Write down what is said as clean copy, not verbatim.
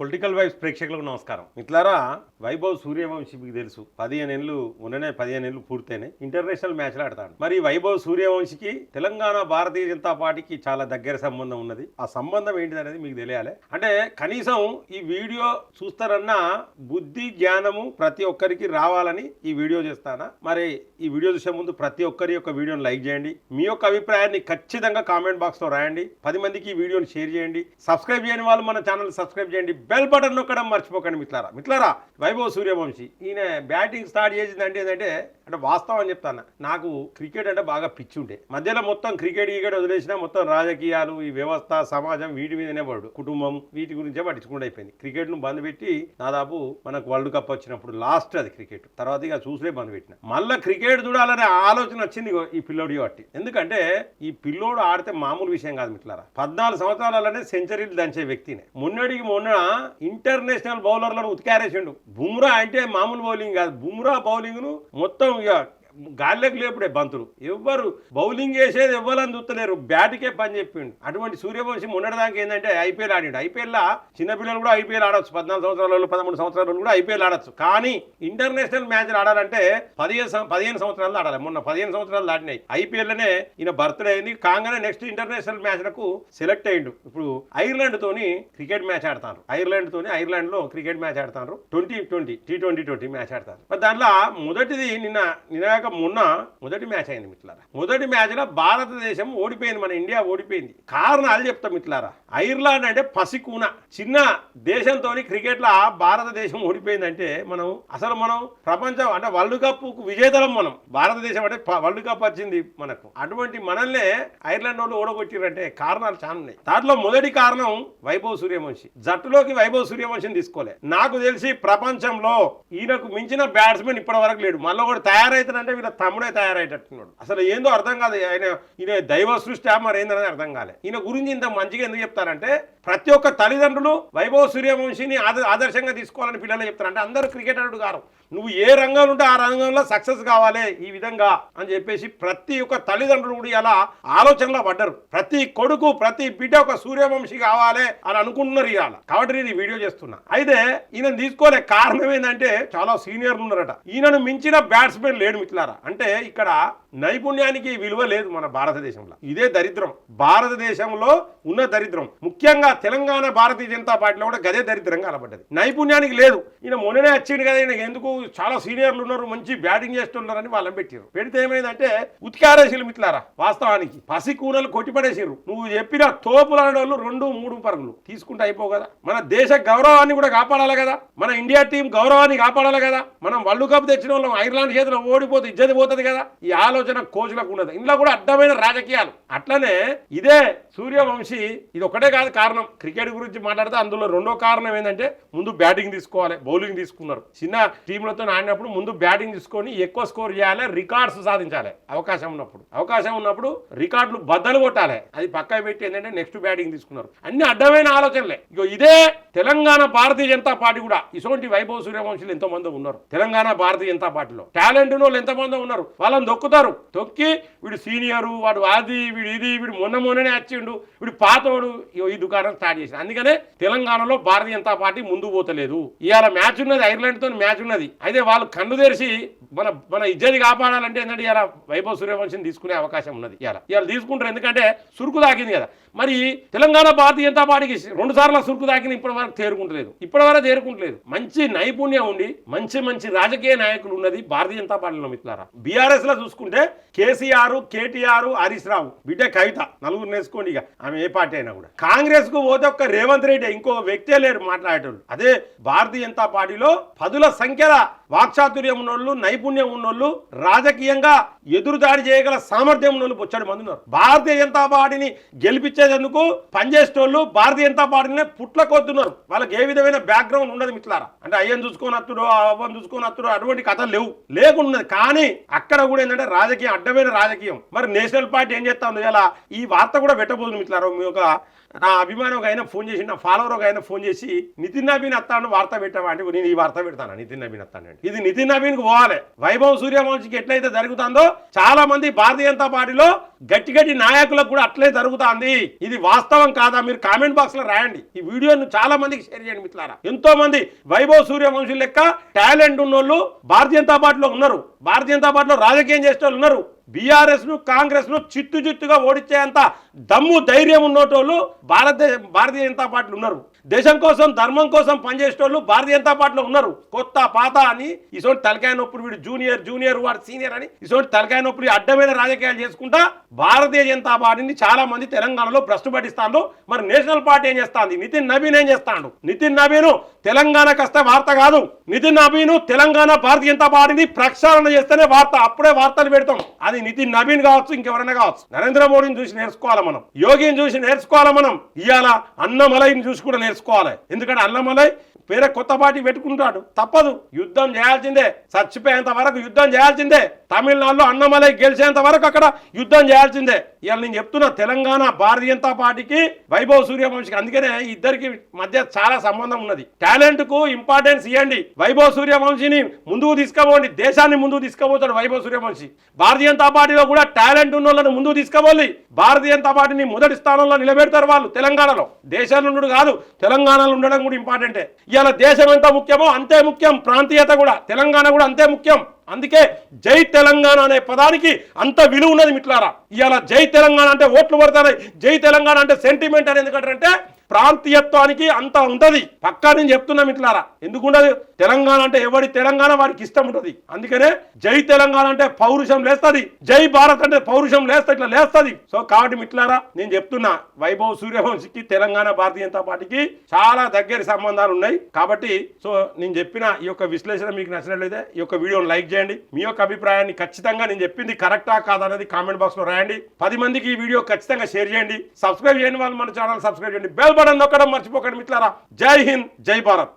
Political vibes ప్రేక్షకులకు నమస్కారం. మిత్రులారా, వైభవ్ సూర్యవంశి మీకు తెలుసు 15 ఏళ్ళు మొన్ననే 15 ఏళ్ళు పూర్తయినాయి. ఇంటర్నేషనల్ మ్యాచ్లు ఆడతాడు. మరి వైభవ్ సూర్యవంశికి తెలంగాణ భారతీయ జనతా పార్టీకి చాలా దగ్గర సంబంధం ఉన్నది. ఆ సంబంధం ఏంటిది అనేది మీకు తెలియాలి. అంటే కనీసం ఈ వీడియో చూస్తారన్నా బుద్ధి జ్ఞానము ప్రతి ఒక్కరికి రావాలని ఈ వీడియో చేస్తానా. మరి ఈ వీడియో చూసే ముందు ప్రతి ఒక్కరి యొక్క వీడియోని లైక్ చేయండి. మీ యొక్క అభిప్రాయాన్ని ఖచ్చితంగా కామెంట్ బాక్స్ లో రాయండి. 10 మందికి ఈ వీడియోని షేర్ చేయండి. సబ్స్క్రైబ్ చేయని వాళ్ళు మన ఛానల్ సబ్స్క్రైబ్ చేయండి. బెల్ బటన్ నొక్కడం మర్చిపోకండి. మిత్రులారా, వైభవ్ సూర్యవంశి ఈయన బ్యాటింగ్ స్టార్ట్ చేసిందంటే ఏంటంటే వాస్తవం అని చెప్తాను. నాకు క్రికెట్ అంటే బాగా పిచ్చి ఉంటే మధ్యలో మొత్తం క్రికెట్ వదిలేసినా మొత్తం రాజకీయాలు, ఈ వ్యవస్థ, సమాజం వీటి మీదనే పడు, కుటుంబం వీటి గురించే పట్టించుకుంటూ అయిపోయింది. క్రికెట్ ను బంద్ పెట్టి దాదాపు మనకు వరల్డ్ కప్ వచ్చినప్పుడు లాస్ట్ అది క్రికెట్ తర్వాత ఇక చూసే బంద్ పెట్టిన. మళ్ళీ క్రికెట్ చూడాలనే ఆలోచన వచ్చింది ఈ పిల్లోడి బట్టి. ఎందుకంటే ఈ పిల్లోడు ఆడితే మామూలు విషయం కాదు మిత్రులారా. 14 సంవత్సరాలనే సెంచరీలు దంచే వ్యక్తినే. మొన్న ఇంటర్నేషనల్ బౌలర్లను ఉతికారేసిండు. బుమ్రా అంటే మామూలు బౌలింగ్ కాదు. బుమ్రా బౌలింగ్ ను మొత్తం ఇక గాల్లోకి లేపుడే బంతులు. ఎవ్వరు బౌలింగ్ వేసేది ఎవ్వరని చూస్తలేరు. బ్యాట్కే పని చెప్పిండు. అటువంటి సూర్యవంశి మొన్నటిదాకా ఏంటంటే ఐపీఎల్ ఆడిండు. ఐపీఎల్ చిన్నపిల్లలు కూడా ఐపీఎల్ ఆడొచ్చు. 14 సంవత్సరాలు 13 సంవత్సరాలు కూడా ఐపీఎల్ ఆడొచ్చు. కానీ ఇంటర్నేషనల్ మ్యాచ్లు ఆడాలంటే 15 సంవత్సరాలు ఆడాలి. మొన్న 15 సంవత్సరాలు దాటినాయి. ఐపీఎల్ ఈయన బర్త్డే అయింది కాగానే నెక్స్ట్ ఇంటర్నేషనల్ మ్యాచ్లకు సెలెక్ట్ అయ్యిండు. ఇప్పుడు ఐర్లాండ్ తోని క్రికెట్ మ్యాచ్ ఆడతారు. ఐర్లాండ్ లో క్రికెట్ మ్యాచ్ ఆడతారు. T20 మ్యాచ్ ఆడతారు. దాంట్లో మొదటిది నిన్న మొన్న మొదటి మ్యాచ్ అయింది మిత్రులారా. మొదటి మ్యాచ్ లో భారతదేశం ఓడిపోయింది, మన ఇండియా ఓడిపోయింది. కారణాలు చెప్తాం మిత్రులారా. ఐర్లాండ్ అంటే పసికూన చిన్న దేశంతో క్రికెట్ లో భారతదేశం ఓడిపోయిందంటే మనం ప్రపంచం అంటే వరల్డ్ కప్ విజేతలం. మనం భారతదేశం అంటే వరల్డ్ కప్ వచ్చింది మనకు. అటువంటి మనల్నే ఐర్లాండ్ వాళ్ళు ఓడగొట్టిరంటే కారణాలు చాలా ఉన్నాయి. దాంట్లో మొదటి కారణం వైభవ్ సూర్యవంశి. జట్టులోకి వైభవ్ సూర్యవంశిని తీసుకోలే. నాకు తెలిసి ప్రపంచంలో ఈయనకు మించిన బ్యాట్స్మెన్ ఇప్పటి వరకు లేడు. మళ్ళీ కూడా తయారైతాడంటే వీళ్ళ తమ్ముడే తయారయ్యేటట్టున్నాడు. అసలు ఏందో అర్థం కాదు. ఈయన దైవ సృష్టి మరి ఏందనేది అర్థం కాలే. ఈయన గురించి ఇంత మంచిగా ఎందుకు చెప్తారంటే ప్రతి ఒక్క తల్లిదండ్రులు వైభవ్ సూర్యవంశిని ఆదర్శంగా తీసుకోవాలని పిల్లలు చెప్తారు. అంటే అందరూ క్రికెట్ ఆడు గారు. నువ్వు ఏ రంగంలో ఉంటే ఆ రంగంలో సక్సెస్ కావాలి ఈ విధంగా అని చెప్పేసి ప్రతి ఒక్క తల్లిదండ్రులు కూడా ఇలా ఆలోచనలో పడ్డారు. ప్రతి కొడుకు ప్రతి బిడ్డ ఒక సూర్యవంశి కావాలి అని అనుకుంటున్నారు ఇవాళ. కాబట్టి నేను ఈ వీడియో చేస్తున్నా. అయితే ఈయన తీసుకోలే కారణం ఏంటంటే చాలా సీనియర్లు ఉన్నారట. ఈయనను మించిన బ్యాట్స్మెన్ లేడు మిత్రులారా. అంటే ఇక్కడ నైపుణ్యానికి విలువ లేదు మన భారతదేశంలో. ఇదే దరిద్రం. భారతదేశంలో ఉన్న దరిద్రం. ముఖ్యంగా తెలంగాణ భారతీయ జనతా పార్టీలో కూడా గదే దరిద్రం కనబడ్డది. నైపుణ్యానికి లేదు. ఈయన మొన్ననే వచ్చింది కదా, ఈయన ఎందుకు చాలా సీనియర్లు ఉన్నారు, మంచి బ్యాటింగ్ చేస్తున్నారని వాళ్ళని పెట్టారు. పెడితే ఏమైందంటే ఉతికారేసిరు మిత్రులారా. వాస్తవానికి పసి కూనలు కొట్టిపడేసిరు. నువ్వు చెప్పిన తోపులాడే వాళ్ళు 2-3 పరుగులు తీసుకుంటే అయిపో కదా. మన దేశ గౌరవాన్ని కూడా కాపాడాలి కదా. మన ఇండియా టీం గౌరవాన్ని కాపాడాలి కదా. మనం వరల్డ్ కప్ తెచ్చిన వాళ్ళం ఐర్లాండ్ చేతిలో ఓడిపోతే ఇజ్జతి పోతుంది కదా. ఈ ఆలోచన కోచ్లకు ఉన్నది. ఇంట్లో కూడా అడ్డమైన రాజకీయాలు. అట్లనే ఇదే సూర్యవంశి ఇది ఒకటే కాదు కారణం. క్రికెట్ గురించి మాట్లాడితే అందులో రెండో కారణం ఏంటంటే ముందు బ్యాటింగ్ తీసుకోవాలి, బౌలింగ్ తీసుకున్నారు. చిన్న టీంలతో ఆడినప్పుడు ముందు బ్యాటింగ్ తీసుకొని ఎక్కువ స్కోర్ చేయాలి, రికార్డ్స్ సాధించాలి. అవకాశం ఉన్నప్పుడు రికార్డులు బద్దలు కొట్టాలి. అది పక్క పెట్టి ఏంటంటే నెక్స్ట్ బ్యాటింగ్ తీసుకున్నారు. అన్ని అడ్డమైన ఆలోచనలే. ఇదే తెలంగాణ భారతీయ జనతా పార్టీ కూడా ఇటువంటి వైభవ్ సూర్యవంశులు ఎంతో మంది ఉన్నారు. తెలంగాణ భారతీయ జనతా పార్టీలో టాలెంట్ ఉన్న వాళ్ళు ఎంతమంది ఉన్నారు. వాళ్ళని దొక్కుతారు. తొక్కి వీడు సీనియరు, వాడు అది, వీడు మొన్ననే వచ్చిండు, వీడు పాతోడు ఈ దుకాణం స్టార్ట్ చేసి. అందుకనే తెలంగాణలో భారతీయ జనతా పార్టీ ముందు పోతలేదు. ఇవాళ మ్యాచ్ ఉన్నది, ఐర్లాండ్ తో మ్యాచ్ ఉన్నది. అయితే వాళ్ళు కన్ను తెరిచి మన ఇజ్జతి కాపాడాలంటే ఏంటంటే ఇలా వైభవ్ సూర్యవంశిని తీసుకునే అవకాశం ఉన్నది. ఇవాళ తీసుకుంటారు. ఎందుకంటే సురుకు దాకింది కదా. మరి తెలంగాణ భారతీయ జనతా పార్టీకి 2 సార్లు సురుకు దాకిన ఇప్పటి వరకు తేరుకుంటలేదు. మంచి నైపుణ్యం ఉండి మంచి రాజకీయ నాయకులు ఉన్నది భారతీయ జనతా పార్టీలో మిత్రులారా. బీఆర్ఎస్ లో చూసుకుంటే కేసీఆర్, కేటీఆర్, హరీష్ రావు, బిడ్డ కవిత, 4 నేర్చుకోండి. ఇక ఆమె ఏ పార్టీ అయినా కూడా. కాంగ్రెస్ కు పోతే ఒక్క రేవంత్ రెడ్డి, ఇంకో వ్యక్తే లేరు మాట్లాడేటోళ్ళు. అదే భారతీయ జనతా పార్టీలో 10ల సంఖ్యల వాక్చాతుర్యం ఉన్నోళ్ళు, నైపుణ్యం ఉన్నోళ్ళు, రాజకీయంగా ఎదురుదాడి చేయగల సామర్థ్యం ఉన్నోళ్ళు బొచ్చడి మంది ఉన్నారు. భారతీయ జనతా పార్టీని గెలిపించేందుకు పనిచేసేటోళ్ళు భారతీయ జనతా పార్టీనే పుట్ల కొద్దున్నారు. వాళ్ళకి ఏ విధమైన బ్యాక్గ్రౌండ్ ఉండదు మిత్రులారా. అంటే అయ్యని చూసుకొని అత్తుడు, అవ్వని చూసుకొని అత్తుడు, అటువంటి కథలు లేకున్నది. కానీ అక్కడ కూడా ఏంటంటే రాజకీయం, అడ్డమైన రాజకీయం. మరి నేషనల్ పార్టీ ఏం చేస్తా ఉంది ఇలా ఈ వార్త కూడా పెట్టబోతుంది మిత్రులారా. మీ యొక్క నా అభిమానం ఒక ఆయన ఫోన్ చేసి, నా ఫాలోవర్ ఒక ఆయన ఫోన్ చేసి, నితిన్ నబీన్ అత్తాను వార్త పెట్టావా అంటే నేను ఈ వార్త పెడతాను, నితిన్ నబీన్ అత్తాను. ఇది నితిన్ నబీన్ కు పోవాలి. వైభవ్ సూర్యవంశికి ఎట్లయితే జరుగుతుందో చాలా మంది భారతీయ జనతా పార్టీలో గట్టి గట్టి నాయకులకు కూడా అట్లే జరుగుతుంది. ఇది వాస్తవం కాదా? మీరు కామెంట్ బాక్స్ లో రాయండి. ఈ వీడియోను చాలా మందికి షేర్ చేయండి మిత్రులారా. ఎంతో మంది వైభవ్ సూర్యవంశి లెక్క టాలెంట్ ఉన్నోళ్ళు భారతీయ జనతా పార్టీలో ఉన్నారు. భారతీయ జనతా పార్టీలో రాజకీయం చేసే వాళ్ళు ఉన్నారు. బీఆర్ఎస్ ను కాంగ్రెస్ ను చిత్తుగా ఓడించేంత దమ్ము ధైర్యం ఉన్నోటోళ్ళు భారతీయ జనతా పార్టీలు ఉన్నారు. దేశం కోసం ధర్మం కోసం పనిచేసేటోళ్ళు భారతీయ జనతా పార్టీలో ఉన్నారు. కొత్త పాత అని ఇటువంటి తలకాయ నొప్పులు, వీడు జూనియర్ వాడు సీనియర్ అని ఇటువంటి తలకాయ నొప్పులు అడ్డమైన రాజకీయాలు చేసుకుంటా భారతీయ జనతా పార్టీని చాలా మంది తెలంగాణలో భ్రష్టు పట్టిస్తాను. మరి నేషనల్ పార్టీ ఏం చేస్తాంది? నితిన్ నబీన్ ఏం చేస్తాడు? నితిన్ నబీన్ తెలంగాణకు వస్తే వార్త కాదు. నితిన్ నబీన్ తెలంగాణ భారతీయ జనతా పార్టీని ప్రక్షాళన చేస్తేనే వార్త. అప్పుడే వార్తలు పెడతాం. అది నితిన్ నబీన్ కావచ్చు, ఇంకెవరైనా కావచ్చు. నరేంద్ర మోడీని చూసి నేర్చుకోవాలి మనం, యోగిని చూసి నేర్చుకోవాలి మనం. ఇవాళ అన్నమలైని చూసి కూడా నేర్చుకోవాలి. ఎందుకంటే అన్నమలై వేరే కొత్త పార్టీ పెట్టుకుంటాడు, తప్పదు. యుద్ధం చేయాల్సిందే, చచ్చిపోయేంత వరకు యుద్ధం చేయాల్సిందే. తమిళనాడులో అన్నమలై గెలిచేంత వరకు అక్కడ యుద్ధం చేయాల్సిందే. ఇవాళ నేను చెప్తున్నా, తెలంగాణ భారతీయ జనతా పార్టీకి వైభవ్ సూర్యవంశికి అందుకనే ఇద్దరికి మధ్య చాలా సంబంధం ఉన్నది. టాలెంట్ కు ఇంపార్టెన్స్ ఇవ్వండి. వైభవ్ సూర్యవంశిని ముందుకు తీసుకుపోండి. దేశాన్ని ముందుకు తీసుకుపోతాడు వైభవ్ సూర్యవంశి. భారతీయ జనతా పార్టీలో కూడా టాలెంట్ ఉన్న వాళ్ళని ముందుకు తీసుకుపోవాలి. భారతీయ జనతా పార్టీని మొదటి స్థానంలో నిలబెడతారు వాళ్ళు. తెలంగాణలో దేశంలో ఉండడు కాదు, తెలంగాణలో ఉండడం కూడా ఇంపార్టెంటే. ఇవాళ దేశం ఎంత ముఖ్యమో అంతే ముఖ్యం ప్రాంతీయత కూడా. తెలంగాణ కూడా అంతే ముఖ్యం. అందుకే జై తెలంగాణ అనే పదానికి అంత విలువ ఉన్నది మిత్రులారా. ఇవాళ జై తెలంగాణ అంటే ఓట్లు పడతాయి, జై తెలంగాణ అంటే సెంటిమెంట్ అని. ఎందుకంటే ప్రాంతీయత్వానికి అంత ఉంటది. పక్కా నేను చెప్తున్నా మిత్రులారా. ఎందుకుండదు? తెలంగాణ అంటే ఎవడి తెలంగాణ వారికి ఇష్టం ఉంటుంది. అందుకనే జై తెలంగాణ అంటే పౌరుషం లేస్తుంది, జై భారత్ అంటే పౌరుషం లేస్తుంది, ఇట్లా లేస్తుంది. సో కాబట్టి మిత్రులారా నేను చెప్తున్నా, వైభవ్ సూర్యవంశికి తెలంగాణ భారతీయ జనతా పార్టీకి చాలా దగ్గర సంబంధాలు ఉన్నాయి. కాబట్టి సో నేను చెప్పిన ఈ యొక్క విశ్లేషణ మీకు నచ్చినట్లయితే ఈ యొక్క వీడియోని లైక్ చేయండి. మీ యొక్క అభిప్రాయాన్ని ఖచ్చితంగా నేను చెప్పింది కరెక్టా కాదనేది కామెంట్ బాక్స్ లో రాయండి. 10 మందికి ఈ వీడియో ఖచ్చితంగా షేర్ చేయండి. సబ్స్క్రైబ్ చేయని వాళ్ళు మన ఛానల్ సబ్స్క్రైబ్ చేయండి. బెల్ బటన్ నొక్కడం మర్చిపోకండి మిత్రులారా. జై హింద్, జై భారత్.